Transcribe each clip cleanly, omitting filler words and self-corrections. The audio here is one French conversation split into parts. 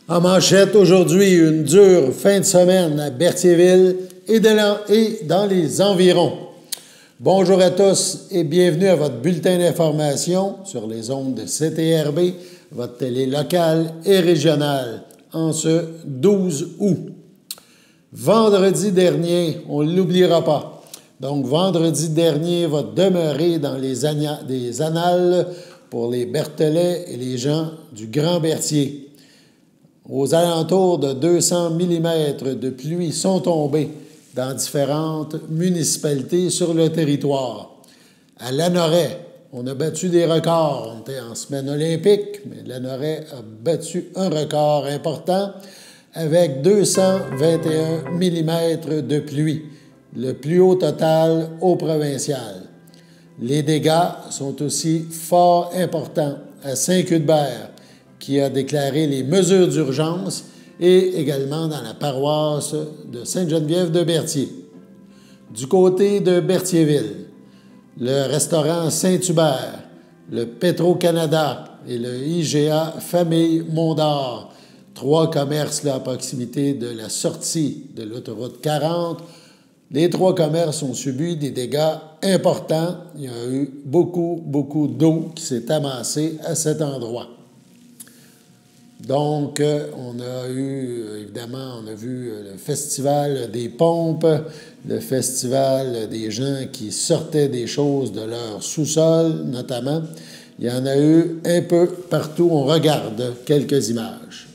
En manchette aujourd'hui, une dure fin de semaine à Berthierville et dans les environs. Bonjour à tous et bienvenue à votre bulletin d'information sur les ondes de CTRB, votre télé locale et régionale, en ce 12 août. Vendredi dernier, on ne l'oubliera pas. Donc, vendredi dernier va demeurer dans les annales pour les Berthelais et les gens du Grand Berthier. Aux alentours de 200 mm de pluie sont tombés dans différentes municipalités sur le territoire. À Lanoraie, on a battu des records. On était en semaine olympique, mais Lanoraie a battu un record important avec 221 mm de pluie, le plus haut total au provincial. Les dégâts sont aussi fort importants à Saint-Cuthbert, qui a déclaré les mesures d'urgence, et également dans la paroisse de Sainte-Geneviève de Berthier. Du côté de Berthierville, le restaurant Saint-Hubert, le Petro-Canada et le IGA Famille Mondor, trois commerces là, à proximité de la sortie de l'autoroute 40, les trois commerces ont subi des dégâts importants. Il y a eu beaucoup d'eau qui s'est amassée à cet endroit. Donc, on a eu, évidemment, on a vu le festival des pompes, le festival des gens qui sortaient des choses de leur sous-sol, notamment. Il y en a eu un peu partout. On regarde quelques images.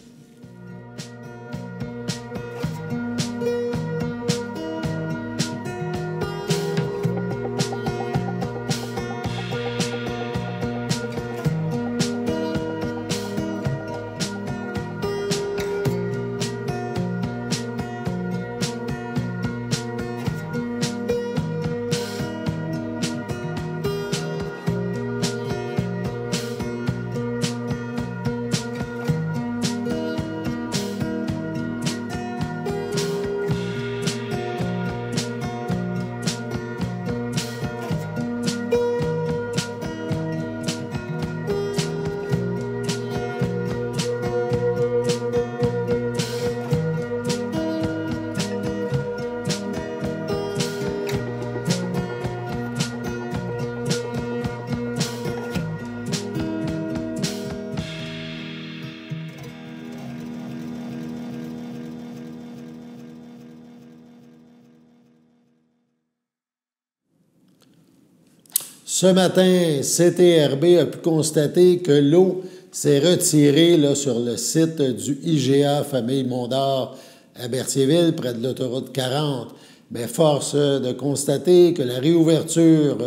Ce matin, CTRB a pu constater que l'eau s'est retirée là, sur le site du IGA Famille Mondor à Berthierville, près de l'autoroute 40. Bien, force de constater que la réouverture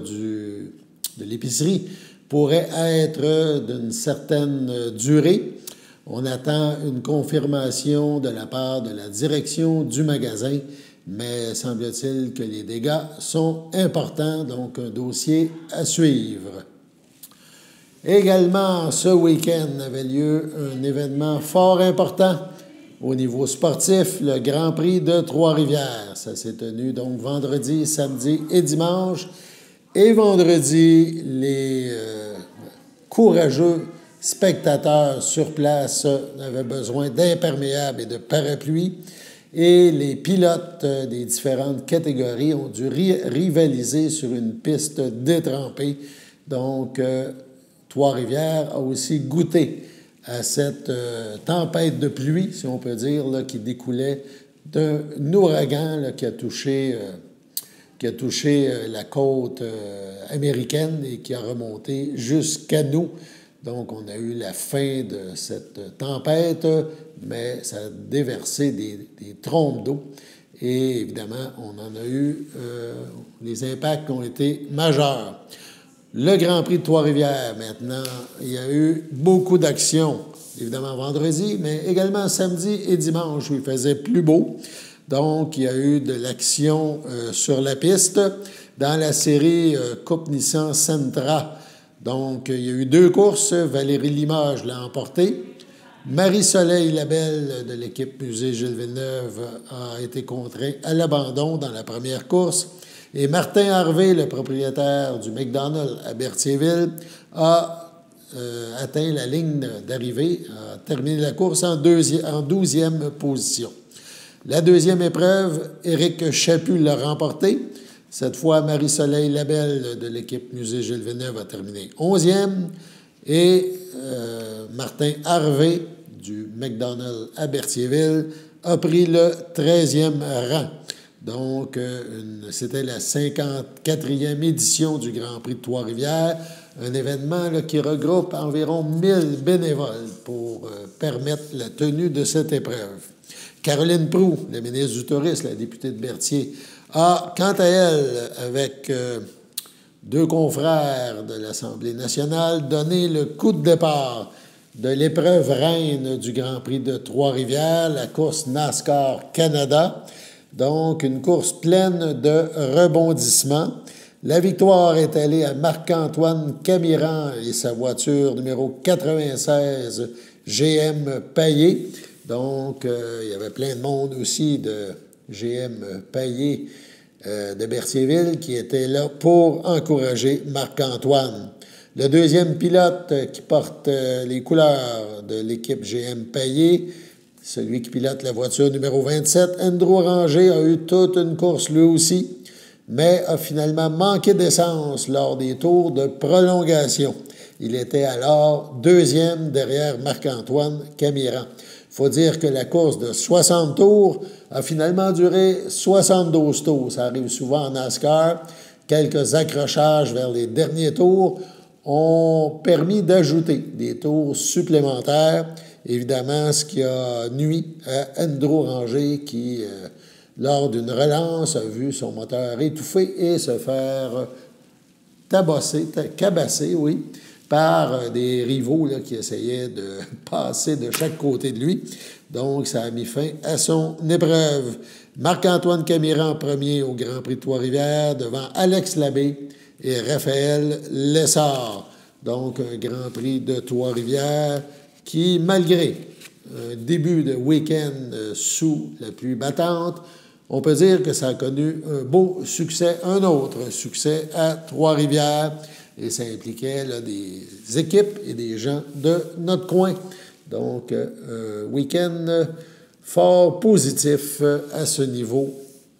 de l'épicerie pourrait être d'une certaine durée. On attend une confirmation de la part de la direction du magasin, mais semble-t-il que les dégâts sont importants, donc un dossier à suivre. Également, ce week-end avait lieu un événement fort important au niveau sportif, le Grand Prix de Trois-Rivières. Ça s'est tenu donc vendredi, samedi et dimanche. Et vendredi, les courageux spectateurs sur place avaient besoin d'imperméables et de parapluies. Et les pilotes des différentes catégories ont dû rivaliser sur une piste détrempée. Donc, Trois-Rivières a aussi goûté à cette tempête de pluie, si on peut dire, là, qui découlait d'un ouragan là, qui a touché la côte américaine et qui a remonté jusqu'à nous. Donc, on a eu la fin de cette tempête, mais ça a déversé des trombes d'eau. Et évidemment, on en a eu, les impacts ont été majeurs. Le Grand Prix de Trois-Rivières, maintenant, il y a eu beaucoup d'actions, évidemment vendredi, mais également samedi et dimanche où il faisait plus beau. Donc, il y a eu de l'action sur la piste. Dans la série Coupe Nissan Sentra, donc, il y a eu deux courses. Valérie Limoges l'a emportée. Marie-Soleil Labelle de l'équipe Musée Gilles Villeneuve a été contraint à l'abandon dans la première course. Et Martin Harvey, le propriétaire du McDonald's à Berthierville, a atteint la ligne d'arrivée, a terminé la course en 12e position. La deuxième épreuve, Éric Chaput l'a remportée. Cette fois, Marie-Soleil Labelle de l'équipe Musée Gilles Villeneuve a terminé 11e et Martin Harvey du McDonald's à Berthierville a pris le 13e rang. Donc, c'était la 54e édition du Grand Prix de Trois-Rivières, un événement là, qui regroupe environ 1000 bénévoles pour permettre la tenue de cette épreuve. Caroline Proulx, la ministre du Tourisme, la députée de Berthier, a, quant à elle, avec deux confrères de l'Assemblée nationale, donné le coup de départ de l'épreuve reine du Grand Prix de Trois-Rivières, la course NASCAR Canada. Donc, une course pleine de rebondissements. La victoire est allée à Marc-Antoine Camiran et sa voiture numéro 96 GM Payet. Donc, il y avait plein de monde aussi de GM Payet de Berthierville qui était là pour encourager Marc-Antoine. Le deuxième pilote qui porte les couleurs de l'équipe GM Payet, celui qui pilote la voiture numéro 27, Andrew Ranger, a eu toute une course lui aussi, mais a finalement manqué d'essence lors des tours de prolongation. Il était alors deuxième derrière Marc-Antoine Camiran. Il faut dire que la course de 60 tours a finalement duré 72 tours. Ça arrive souvent en NASCAR. Quelques accrochages vers les derniers tours ont permis d'ajouter des tours supplémentaires. Évidemment, ce qui a nui à Andrew Ranger qui, lors d'une relance, a vu son moteur étouffer et se faire cabasser, oui, par des rivaux là, qui essayaient de passer de chaque côté de lui. Donc, ça a mis fin à son épreuve. Marc-Antoine Camiran, premier au Grand Prix de Trois-Rivières, devant Alex Labbé et Raphaël Lessard. Donc, un Grand Prix de Trois-Rivières qui, malgré un début de week-end sous la pluie battante, on peut dire que ça a connu un beau succès, un autre succès à Trois-Rivières. Et ça impliquait là, des équipes et des gens de notre coin. Donc, un week-end fort positif à ce niveau.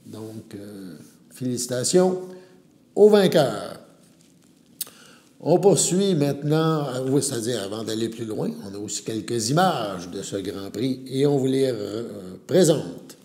Donc, félicitations aux vainqueurs. On poursuit maintenant, oui, c'est-à-dire avant d'aller plus loin, on a aussi quelques images de ce Grand Prix et on vous les présente.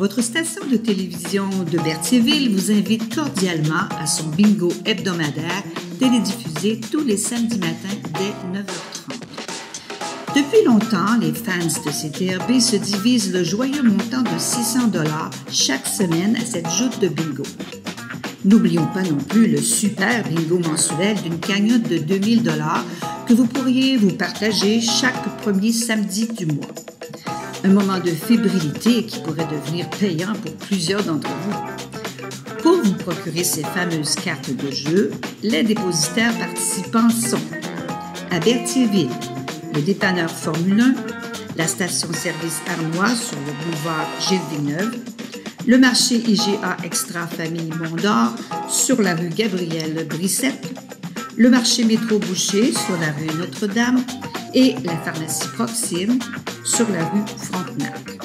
Votre station de télévision de Berthierville vous invite cordialement à son bingo hebdomadaire télédiffusé tous les samedis matins dès 9h30. Depuis longtemps, les fans de CTRB se divisent le joyeux montant de 600 $ chaque semaine à cette joute de bingo. N'oublions pas non plus le super bingo mensuel d'une cagnotte de 2000 $ que vous pourriez vous partager chaque premier samedi du mois. Un moment de fébrilité qui pourrait devenir payant pour plusieurs d'entre vous. Pour vous procurer ces fameuses cartes de jeu, les dépositaires participants sont à Berthierville, le dépanneur Formule 1, la station-service Arnois sur le boulevard Gilles-Villeneuve, le marché IGA Extra Famille Mont-d'Or sur la rue Gabrielle-Brissette, le marché Métro Boucher sur la rue Notre-Dame et la pharmacie Proxime sur la rue Frontenac.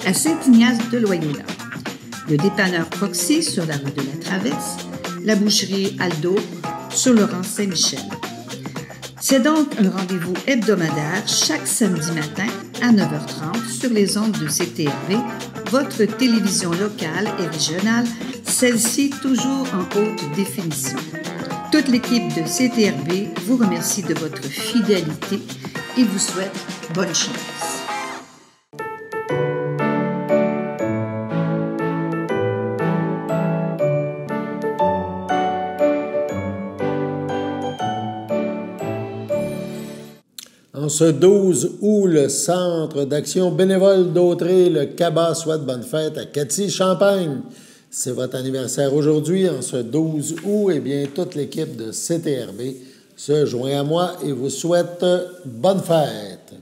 À Saint-Ignace de Loyola, le dépanneur Proxy sur la rue de la Traverse, la boucherie Aldo sur le rang Saint-Michel. C'est donc un rendez-vous hebdomadaire chaque samedi matin à 9h30 sur les ondes de CTRB, votre télévision locale et régionale, celle-ci toujours en haute définition. Toute l'équipe de CTRB vous remercie de votre fidélité et vous souhaite bonne chance. En ce 12 août, le Centre d'action bénévole d'Autrey, le CABA, souhaite bonne fête à Cathy Champagne. C'est votre anniversaire aujourd'hui, en ce 12 août. Eh bien, toute l'équipe de CTRB se joint à moi et vous souhaite bonne fête.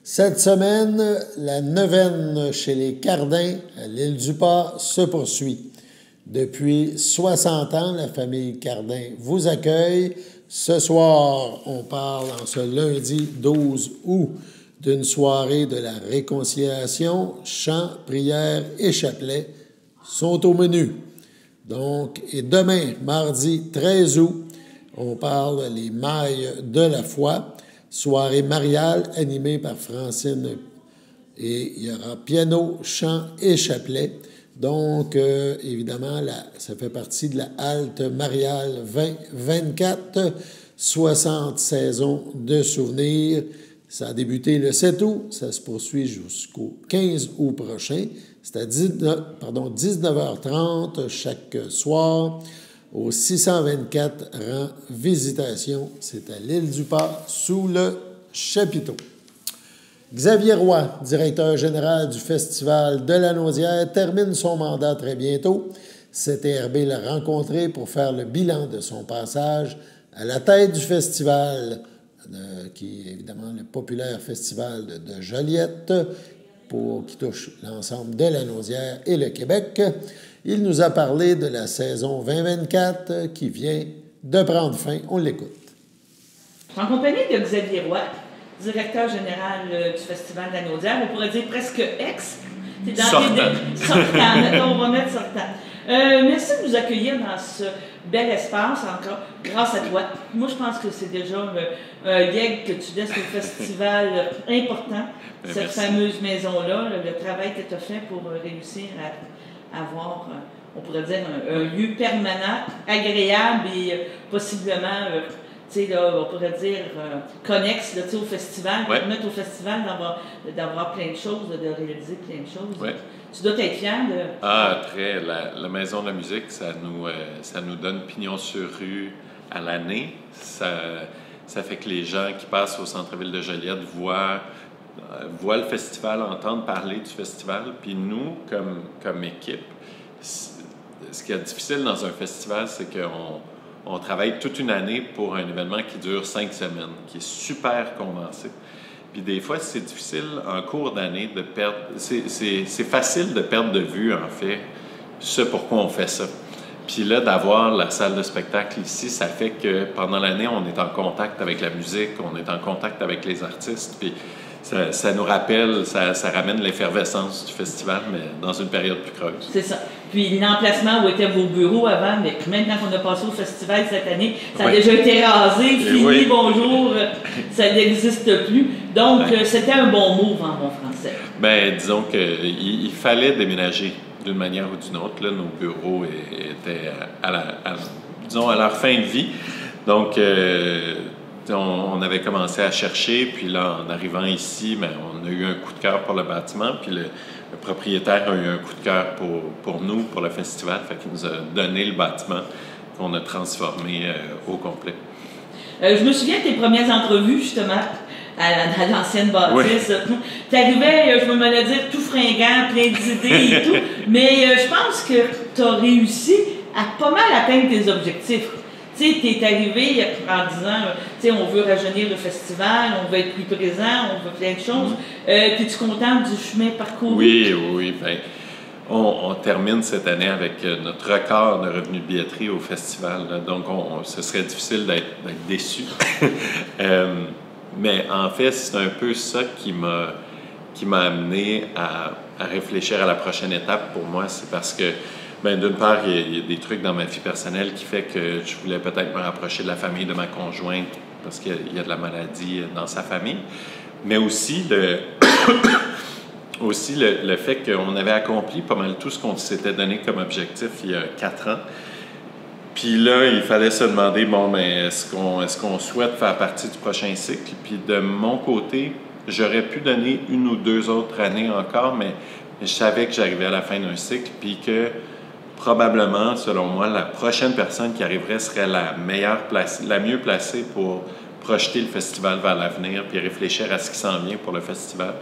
Cette semaine, la neuvaine chez les Cardins à l'île du Pas se poursuit. Depuis 60 ans, la famille Cardin vous accueille. Ce soir, on parle en ce lundi 12 août d'une soirée de la réconciliation. Chants, prières et chapelets sont au menu. Donc, et demain, mardi 13 août, on parle les mailles de la foi. Soirée mariale animée par Francine et il y aura piano, chant et chapelet. Donc, évidemment, ça fait partie de la halte mariale 2024, 60 saisons de souvenirs. Ça a débuté le 7 août, ça se poursuit jusqu'au 15 août prochain. C'est à 19h30 chaque soir au 624 rang Visitation. C'est à l'île du Pas, sous le chapiteau. Xavier Roy, directeur général du Festival de la Naudière, termine son mandat très bientôt. CTRB l'a rencontré pour faire le bilan de son passage à la tête du festival, qui est évidemment le populaire festival de Joliette, qui touche l'ensemble de la Naudière et le Québec. Il nous a parlé de la saison 2024 qui vient de prendre fin. On l'écoute. En compagnie de Xavier Roy, directeur général du Festival de la Naudière, on pourrait dire presque ex. Sortant. On va mettre sortant. Merci de nous accueillir dans ce bel espace, encore grâce à toi. Moi, je pense que c'est déjà un leg que tu laisses au festival important, cette fameuse maison-là, le travail que tu as fait pour réussir à avoir, on pourrait dire, un lieu permanent, agréable et possiblement... tu sais, là, on pourrait dire connexe là, au festival, permettre au festival d'avoir plein de choses, de réaliser plein de choses. Ouais. Tu dois être fier de... Ah, très. La Maison de la musique, ça nous donne pignon sur rue à l'année. Ça fait que les gens qui passent au centre-ville de Joliette voient le festival, entendent parler du festival. Puis nous, comme équipe, ce qui est difficile dans un festival, c'est qu'on travaille toute une année pour un événement qui dure 5 semaines, qui est super condensé. Puis des fois, c'est difficile en cours d'année de perdre... C'est facile de perdre de vue, en fait, ce pourquoi on fait ça. Puis là, d'avoir la salle de spectacle ici, ça fait que pendant l'année, on est en contact avec la musique, on est en contact avec les artistes. Puis ça nous rappelle, ça ramène l'effervescence du festival, mais dans une période plus creuse. C'est ça. Puis l'emplacement où étaient vos bureaux avant, mais maintenant qu'on a passé au festival cette année, ça a déjà été rasé, fini, bonjour, ça n'existe plus. Donc, c'était un bon move en bon français. Bien, disons qu'il fallait déménager d'une manière ou d'une autre. Là, nos bureaux étaient disons, à leur fin de vie. Donc, on avait commencé à chercher, puis là, en arrivant ici, bien, on a eu un coup de cœur pour le bâtiment, puis le propriétaire a eu un coup de cœur pour nous, pour le festival, fait qu'il nous a donné le bâtiment qu'on a transformé au complet. Je me souviens de tes premières entrevues, justement, à l'ancienne bâtisse. Oui. Tu arrivais, je me demandais dire, tout fringant, plein d'idées et tout, mais je pense que tu as réussi à pas mal atteindre tes objectifs. Tu sais, tu es arrivé en disant, tu sais, on veut rajeunir le festival, on veut être plus présent, on veut plein de choses. Es-tu content du chemin parcouru? Oui. Ben, on termine cette année avec notre record de revenus de billetterie au festival. Là. Donc, ce serait difficile d'être déçu. Mais en fait, c'est un peu ça qui m'a amené à réfléchir à la prochaine étape pour moi. C'est parce que, bien, d'une part, il y a des trucs dans ma vie personnelle qui fait que je voulais peut-être me rapprocher de la famille de ma conjointe parce qu'il y a de la maladie dans sa famille. Mais aussi le fait qu'on avait accompli pas mal tout ce qu'on s'était donné comme objectif il y a 4 ans. Puis là, il fallait se demander, bon, mais est-ce qu'on souhaite faire partie du prochain cycle? Puis de mon côté, j'aurais pu donner 1 ou 2 autres années encore, mais je savais que j'arrivais à la fin d'un cycle, puis que probablement, selon moi, la prochaine personne qui arriverait serait la mieux placée pour projeter le festival vers l'avenir, puis réfléchir à ce qui s'en vient pour le festival.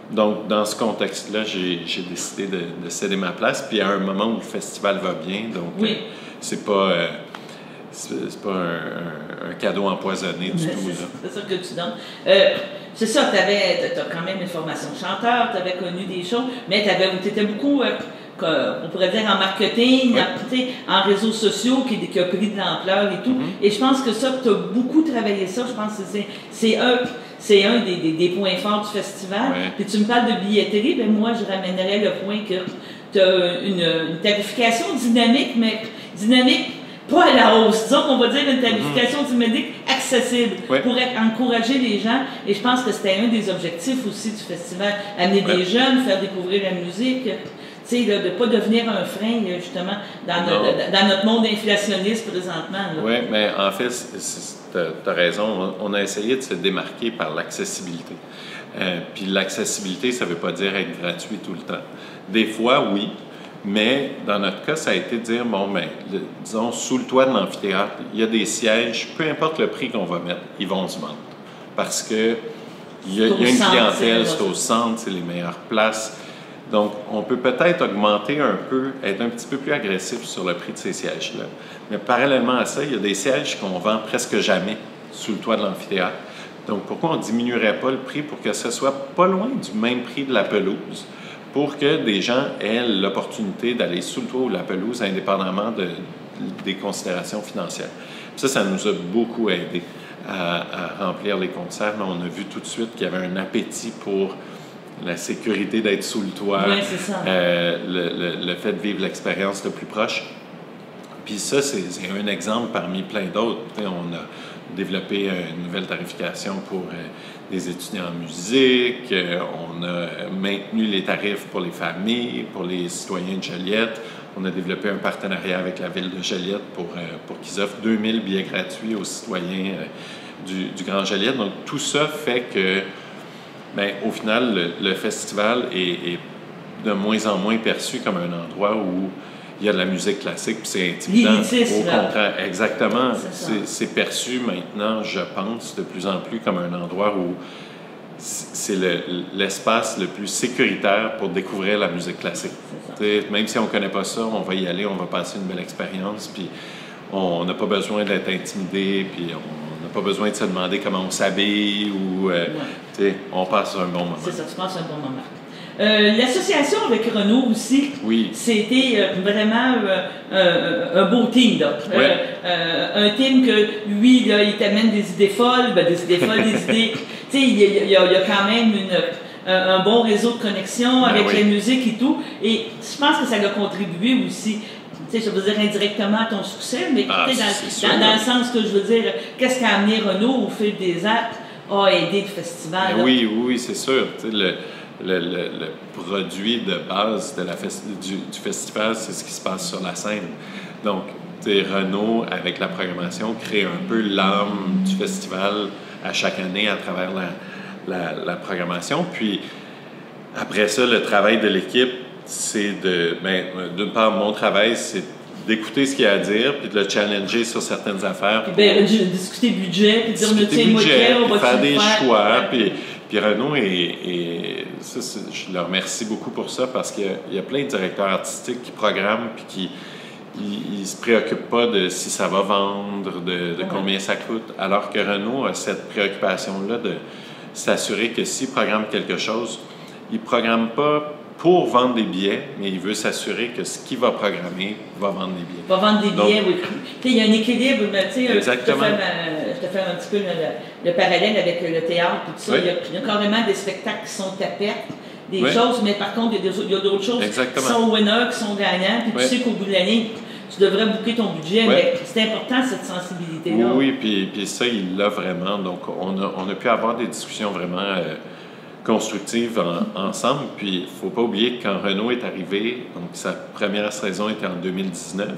Donc, dans ce contexte-là, j'ai décidé de céder ma place, puis à un moment où le festival va bien, donc oui. C'est pas un cadeau empoisonné du tout. C'est ça que tu donnes. C'est ça, tu as quand même une formation de chanteur, tu avais connu des choses, mais tu étais beaucoup, on pourrait dire, en marketing, en réseaux sociaux qui a pris de l'ampleur et tout. Et je pense que ça, tu as beaucoup travaillé ça. Je pense que c'est un des points forts du festival. Puis tu me parles de billetterie, bien moi, je ramènerais le point que tu as une tarification dynamique, mais dynamique pas à la hausse. Disons qu'on va dire une tarification dynamique accessible pour encourager les gens. Et je pense que c'était un des objectifs aussi du festival. Amener des jeunes, faire découvrir la musique. Tu sais, de ne pas devenir un frein, justement, dans notre monde inflationniste présentement. Oui, mais en fait, tu as raison. On a essayé de se démarquer par l'accessibilité. Puis l'accessibilité, ça ne veut pas dire être gratuit tout le temps. Des fois, oui. Mais dans notre cas, ça a été de dire, bon, ben, disons, sous le toit de l'amphithéâtre, il y a des sièges, peu importe le prix qu'on va mettre, ils vont se vendre. Parce que il y a une clientèle, c'est au centre, c'est les meilleures places. Donc, on peut peut-être augmenter un peu, être un petit peu plus agressif sur le prix de ces sièges-là. Mais parallèlement à ça, il y a des sièges qu'on vend presque jamais sous le toit de l'amphithéâtre. Donc, pourquoi on ne diminuerait pas le prix pour que ce soit pas loin du même prix de la pelouse, pour que des gens aient l'opportunité d'aller sous le toit ou la pelouse, indépendamment des considérations financières. Ça nous a beaucoup aidé à remplir les concerts. Mais on a vu tout de suite qu'il y avait un appétit pour la sécurité d'être sous le toit, c'est ça. Le fait de vivre l'expérience le plus proche. Puis ça, c'est un exemple parmi plein d'autres. On a développé une nouvelle tarification pour des étudiants en musique. On a maintenu les tarifs pour les familles, pour les citoyens de Joliette. On a développé un partenariat avec la ville de Joliette pour qu'ils offrent 2000 billets gratuits aux citoyens du Grand Joliette. Donc, tout ça fait que, bien, au final, le festival est de moins en moins perçu comme un endroit où il y a de la musique classique, puis c'est intimidant. Au contraire, exactement. C'est perçu maintenant, je pense, de plus en plus comme un endroit où c'est l'espace le plus sécuritaire pour découvrir la musique classique. Même si on ne connaît pas ça, on va y aller, on va passer une belle expérience, puis on n'a pas besoin d'être intimidé, puis on n'a pas besoin de se demander comment on s'habille, ou on passe un bon moment. C'est ça, tu passes un bon moment. L'association avec Renault aussi, Oui. c'était vraiment un beau team. Là. Ouais. Un team que lui, là, il t'amène des idées folles, des idées. Tu sais, il y a quand même un bon réseau de connexion avec oui. la musique et tout. Et je pense que ça a contribué aussi. Tu sais, je veux dire indirectement à ton succès, mais dans le sens que je veux dire, qu'est-ce qui a amené Renault au fil des actes a aidé le festival. Oui, c'est sûr. Tu sais, le produit de base de du festival, c'est ce qui se passe sur la scène. Donc, tu sais, Renault, avec la programmation, crée un peu l'âme du festival à chaque année à travers la programmation. Puis, après ça, le travail de l'équipe, c'est d'une part, mon travail, c'est d'écouter ce qu'il y a à dire, puis de le challenger sur certaines affaires. Puis discuter budget, puis dire, on va faire des choix. Puis Renault, je le remercie beaucoup pour ça, parce qu'il y a plein de directeurs artistiques qui programment, puis qui ne se préoccupent pas de si ça va vendre, de combien ça coûte, alors que Renault a cette préoccupation-là de s'assurer que s'il programme quelque chose, il ne programme pas pour vendre des billets, mais il veut s'assurer que ce qu'il va programmer va vendre des billets. Va vendre des billets, oui. Il y a un équilibre, mais tu sais, exactement. Je te fais un petit peu le parallèle avec le théâtre et tout ça. Oui. Il y a carrément des spectacles qui sont à perte, des oui. choses, mais par contre, il y a d'autres choses exactement. qui sont winners, qui sont gagnants, puis tu sais qu'au bout de l'année, tu devrais booker ton budget, mais c'est important cette sensibilité-là. Oui, puis ça, il l'a vraiment. Donc, on a pu avoir des discussions vraiment constructives ensemble. Puis, il ne faut pas oublier que quand Renault est arrivé, donc sa première saison était en 2019,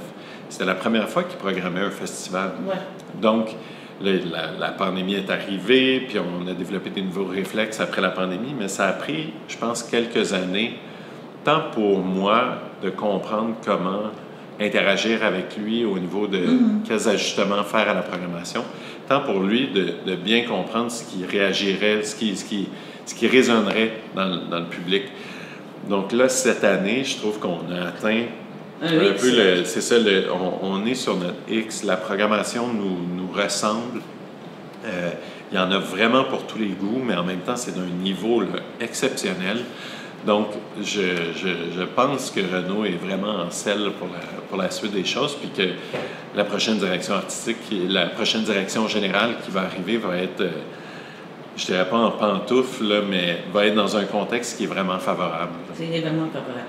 c'était la première fois qu'il programmait un festival. Ouais. Donc, la pandémie est arrivée, puis on a développé des nouveaux réflexes après la pandémie, mais ça a pris, je pense, quelques années, tant pour moi de comprendre comment interagir avec lui au niveau de quels ajustements faire à la programmation, tant pour lui de bien comprendre ce qui réagirait, ce qui résonnerait dans le public. Donc là, cette année, je trouve qu'on a atteint un peu c'est ça, on est sur notre X, la programmation nous ressemble. Il y en a vraiment pour tous les goûts, mais en même temps, c'est d'un niveau là, exceptionnel. Donc, je pense que Renault est vraiment en selle pour la suite des choses, puis que la prochaine direction artistique, la prochaine direction générale qui va arriver va être, je dirais pas en pantoufle, là, mais va être dans un contexte qui est vraiment favorable. C'est vraiment favorable.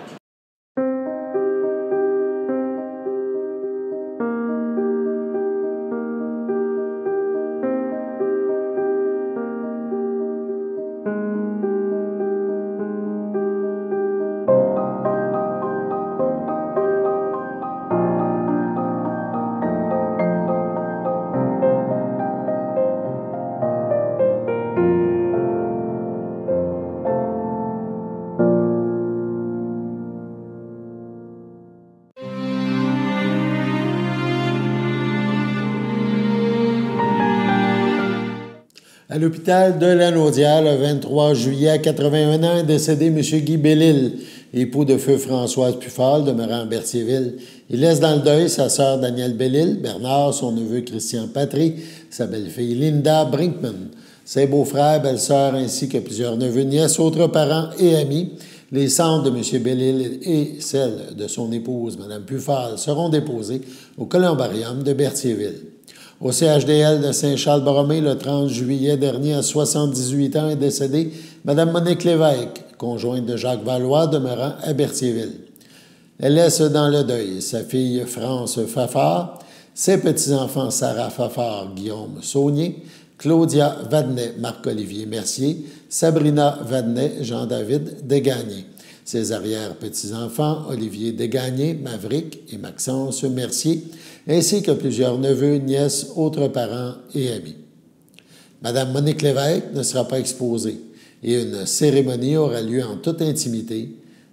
À l'hôpital de Lanaudière, le 23 juillet, à 81 ans, est décédé M. Guy Bellil, époux de feu Françoise Puffal, demeurant à Berthierville. Il laisse dans le deuil sa sœur Danielle Bellil, Bernard, son neveu Christian Patry, sa belle-fille Linda Brinkman, ses beaux-frères, belles-sœurs, ainsi que plusieurs neveux, nièces, autres parents et amis. Les cendres de M. Bellil et celles de son épouse, Mme Puffal, seront déposées au columbarium de Berthierville. Au CHDL de Saint-Charles-Borromée, le 30 juillet dernier, à 78 ans, est décédée Mme Monique Lévesque, conjointe de Jacques Valois, demeurant à Berthierville. Elle laisse dans le deuil sa fille France Fafard, ses petits-enfants Sarah Fafard, Guillaume Saunier, Claudia Vadnet, Marc-Olivier Mercier, Sabrina Vadnet, Jean-David Desgagnés. Ses arrière-petits-enfants, Olivier Desgagnés, Maverick et Maxence Mercier, ainsi que plusieurs neveux, nièces, autres parents et amis. Mme Monique Lévesque ne sera pas exposée et une cérémonie aura lieu en toute intimité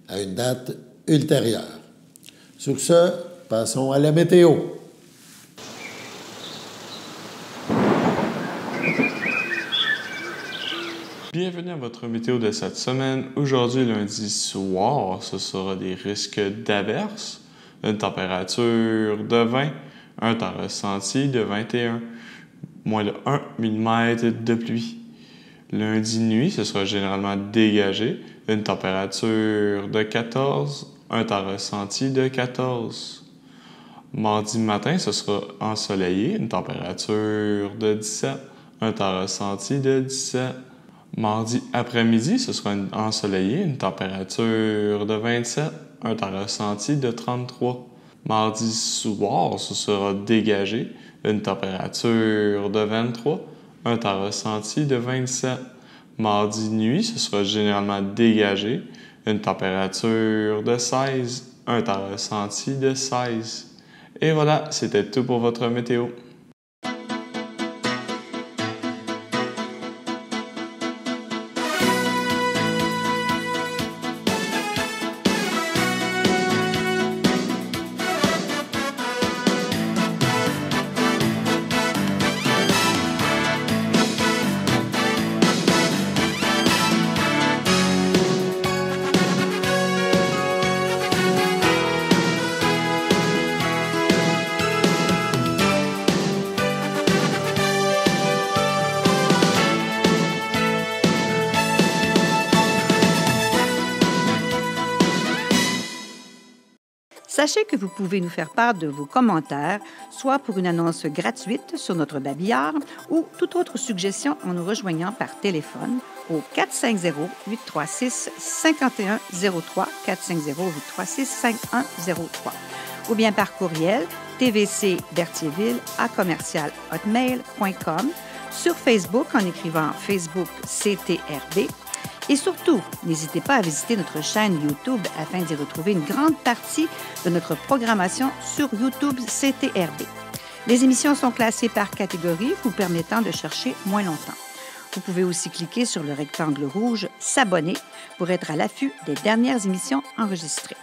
à une date ultérieure. Sur ce, passons à la météo. Bienvenue à votre météo de cette semaine. Aujourd'hui, lundi soir, ce sera des risques d'averses, une température de 20, un temps ressenti de 21, moins de 1 mm de pluie. Lundi nuit, ce sera généralement dégagé, une température de 14, un temps ressenti de 14. Mardi matin, ce sera ensoleillé, une température de 17, un temps ressenti de 17. Mardi après-midi, ce sera ensoleillé, une température de 27, un temps ressenti de 33. Mardi soir, ce sera dégagé, une température de 23, un temps ressenti de 27. Mardi nuit, ce sera généralement dégagé, une température de 16, un temps ressenti de 16. Et voilà, c'était tout pour votre météo. Sachez que vous pouvez nous faire part de vos commentaires, soit pour une annonce gratuite sur notre babillard ou toute autre suggestion en nous rejoignant par téléphone au 450-836-5103, 450-836-5103, ou bien par courriel tvcberthierville@hotmail.com, sur Facebook en écrivant Facebook CTRB. Et surtout, n'hésitez pas à visiter notre chaîne YouTube afin d'y retrouver une grande partie de notre programmation sur YouTube CTRB. Les émissions sont classées par catégorie, vous permettant de chercher moins longtemps. Vous pouvez aussi cliquer sur le rectangle rouge « S'abonner » pour être à l'affût des dernières émissions enregistrées.